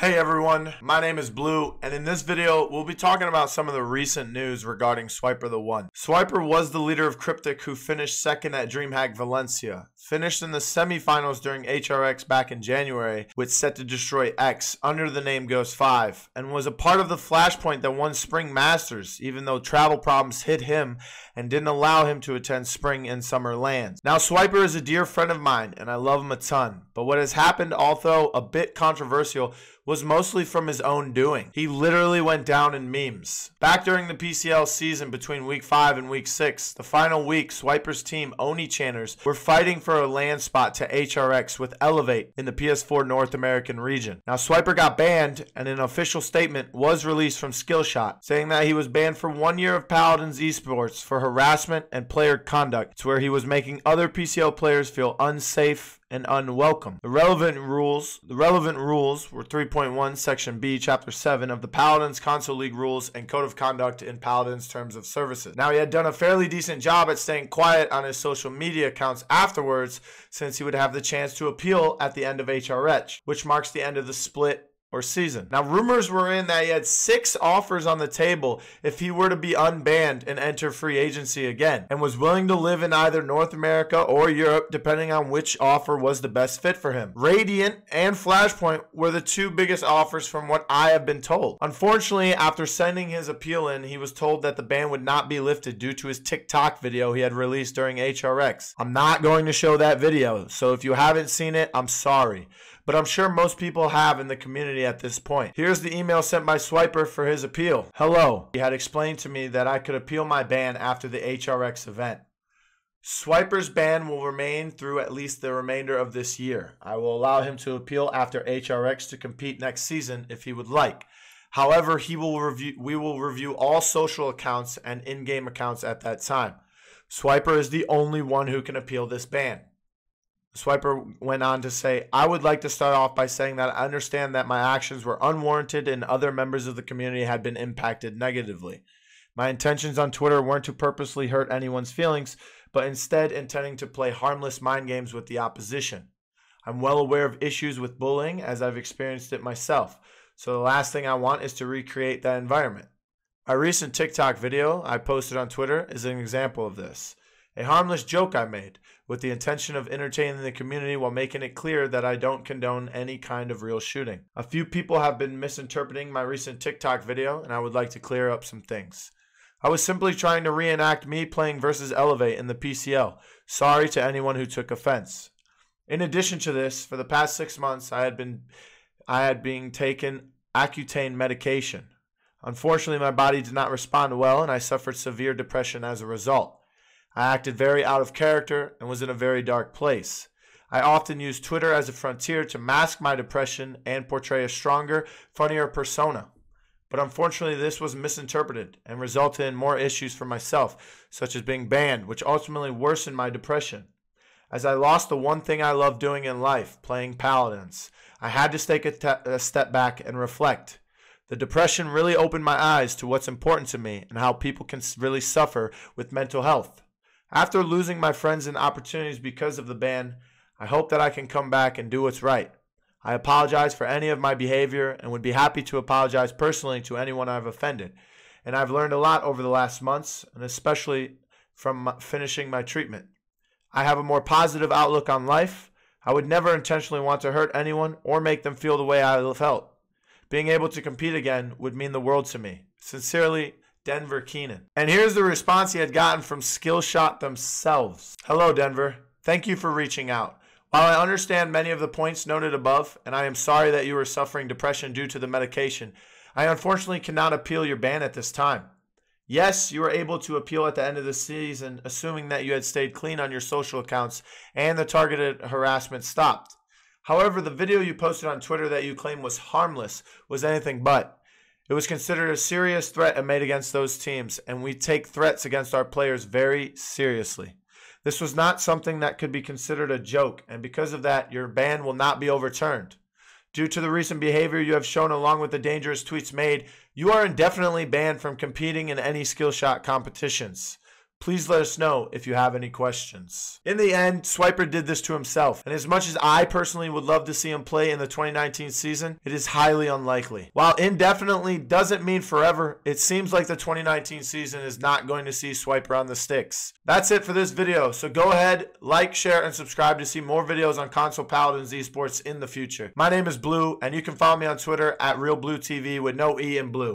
Hey everyone, my name is Blue, and in this video, we'll be talking about some of the recent news regarding Swiper the One. Swiper was the leader of Cryptic who finished second at DreamHack Valencia, finished in the semifinals during HRX back in January, with Set to Destroy X under the name Ghost 5, and was a part of the Flashpoint that won Spring Masters, even though travel problems hit him and didn't allow him to attend Spring and Summer Lands. Now, Swiper is a dear friend of mine, and I love him a ton, but what has happened, although a bit controversial, was mostly from his own doing. He literally went down in memes. Back during the PCL season between week 5 and week 6, the final week, Swiper's team, Oni Channers, were fighting for a land spot to HRX with Elevate in the PS4 North American region. Now, Swiper got banned, and an official statement was released from Skillshot, saying that he was banned for 1 year of Paladins esports for harassment and player conduct. It's where he was making other PCL players feel unsafe and unwelcome. The relevant rules were 3.1 Section B, Chapter 7 of the Paladins Console League Rules and Code of Conduct in Paladins Terms of Services. Now, he had done a fairly decent job at staying quiet on his social media accounts afterwards, since he would have the chance to appeal at the end of HRH, which marks the end of the split or season. Now, rumors were in that he had 6 offers on the table if he were to be unbanned and enter free agency again, and was willing to live in either North America or Europe depending on which offer was the best fit for him. Radiant and Flashpoint were the 2 biggest offers from what I have been told. Unfortunately, after sending his appeal in, he was told that the ban would not be lifted due to his TikTok video he had released during HRX. I'm not going to show that video, so if you haven't seen it, I'm sorry, but I'm sure most people have in the community at this point. Here's the email sent by Swiper for his appeal. Hello. He had explained to me that I could appeal my ban after the HRX event. Swiper's ban will remain through at least the remainder of this year. I will allow him to appeal after HRX to compete next season if he would like. However, we will review all social accounts and in-game accounts at that time. Swiper is the only one who can appeal this ban. Swiper went on to say, I would like to start off by saying that I understand that my actions were unwarranted and other members of the community had been impacted negatively. My intentions on Twitter weren't to purposely hurt anyone's feelings, but instead intending to play harmless mind games with the opposition. I'm well aware of issues with bullying as I've experienced it myself, so the last thing I want is to recreate that environment. My recent TikTok video I posted on Twitter is an example of this. A harmless joke I made, with the intention of entertaining the community while making it clear that I don't condone any kind of real shooting. A few people have been misinterpreting my recent TikTok video, and I would like to clear up some things. I was simply trying to reenact me playing versus Elevate in the PCL. Sorry to anyone who took offense. In addition to this, for the past 6 months, I had been taking Accutane medication. Unfortunately, my body did not respond well, and I suffered severe depression as a result. I acted very out of character and was in a very dark place. I often used Twitter as a frontier to mask my depression and portray a stronger, funnier persona. But unfortunately, this was misinterpreted and resulted in more issues for myself, such as being banned, which ultimately worsened my depression. As I lost the one thing I love doing in life, playing Paladins, I had to take a step back and reflect. The depression really opened my eyes to what's important to me and how people can really suffer with mental health. After losing my friends and opportunities because of the ban, I hope that I can come back and do what's right. I apologize for any of my behavior and would be happy to apologize personally to anyone I've offended. And I've learned a lot over the last months, and especially from finishing my treatment. I have a more positive outlook on life. I would never intentionally want to hurt anyone or make them feel the way I felt. Being able to compete again would mean the world to me. Sincerely, Denver Keenan. And here's the response he had gotten from Skillshot themselves. Hello, Denver. Thank you for reaching out. While I understand many of the points noted above, and I am sorry that you are suffering depression due to the medication, I unfortunately cannot appeal your ban at this time. Yes, you were able to appeal at the end of the season, assuming that you had stayed clean on your social accounts and the targeted harassment stopped. However, the video you posted on Twitter that you claim was harmless was anything but. It was considered a serious threat made against those teams, and we take threats against our players very seriously. This was not something that could be considered a joke, and because of that, your ban will not be overturned. Due to the recent behavior you have shown along with the dangerous tweets made, you are indefinitely banned from competing in any Skillshot competitions. Please let us know if you have any questions. In the end, Swiper did this to himself, and as much as I personally would love to see him play in the 2019 season, it is highly unlikely. While indefinitely doesn't mean forever, it seems like the 2019 season is not going to see Swiper on the sticks. That's it for this video, so go ahead, like, share, and subscribe to see more videos on console Paladins esports in the future. My name is Blue, and you can follow me on Twitter at realBluTV with no E in blue.